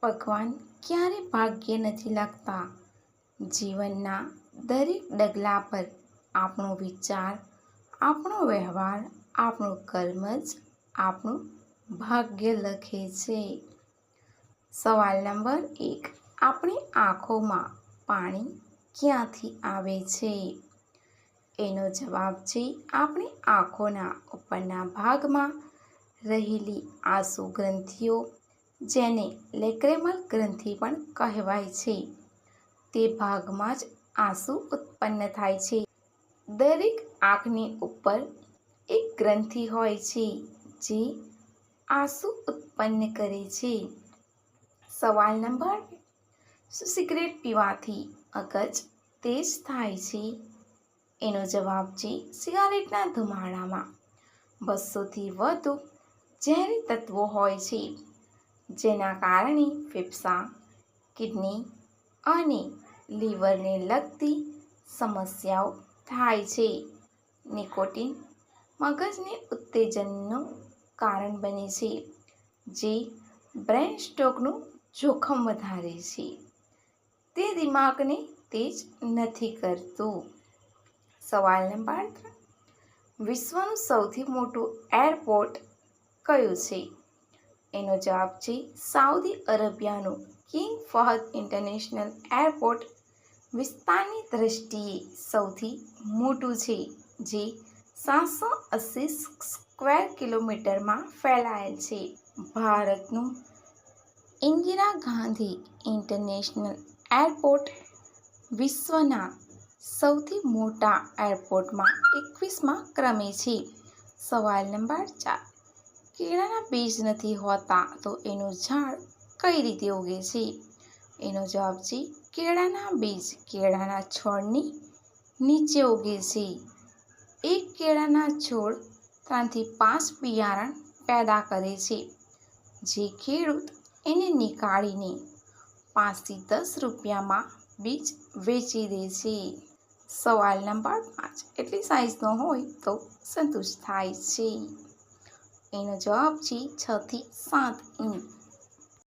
ભગવાન ક્યારે ભાગ્ય નથી લખતા. જીવનના દરેક ડગલા પર આપણો વિચાર, આપણો વ્યવહાર, આપણું કર્મ જ આપણું ભાગ્ય લખે છે. સવાલ નંબર 1. આપણી આંખોમાં પાણી ક્યાંથી આવે છે? એનો જવાબ છે આપણી આંખોના ઉપરના ભાગમાં રહેલી આંસુ ગ્રંથિઓ, જેને લેક્રેમલ ગ્રંથિ પણ કહેવાય છે, તે ભાગમાં જ આંસુ ઉત્પન્ન થાય છે. દરેક આંખની ઉપર એક ગ્રંથિ હોય છે જે આંસુ ઉત્પન્ન કરે છે. સવાલ નંબર 2. શું સિગરેટ પીવાથી મગજ તેજ થાય છે? એનો જવાબ છે સિગારેટના ધુમાડામાં 200થી વધુ ઝેરી તત્વો હોય છે, જેના કારણે ફેફસાં, કિડની અને લીવરને લગતી સમસ્યાઓ થાય છે. નિકોટિન મગજને ઉત્તેજનનું કારણ બને છે, જે બ્રેન સ્ટ્રોકનું જોખમ વધારે છે. તે દિમાગને તેજ નથી કરતું. સવાલ નંબર 3. વિશ્વનું સૌથી મોટું એરપોર્ટ કયું છે? એનો જવાબ છે સાઉદી અરેબિયાનું કિંગ ફહદ ઇન્ટરનેશનલ એરપોર્ટ વિસ્તારની દ્રષ્ટિએ સૌથી મોટું છે, જે 780 સ્ક્વેર કિલોમીટરમાં ફેલાયેલ છે. ભારતનું ઇન્દિરા ગાંધી ઇન્ટરનેશનલ એરપોર્ટ વિશ્વના સૌથી મોટા એરપોર્ટમાં 21મા ક્રમે છે. સવાલ નંબર 4. કેળાના બીજ નથી હોતા તો એનું ઝાડ કઈ રીતે ઉગે છે? એનો જવાબ છે કેળાના બીજ કેળાના છોડની નીચે ઉગે છે. એક કેળાના છોડ 3 થી 5 બિયારણ પેદા કરે છે, જે ખેડૂત એને નીકાળીને 5 થી 10 રૂપિયામાં બીજ વેચી દે છે. સવાલ નંબર 5. એટલી સાઈઝનો હોય તો સંતુષ્ટ થાય છે? એનો જવાબ છે 6 થી 7 ઇંચ.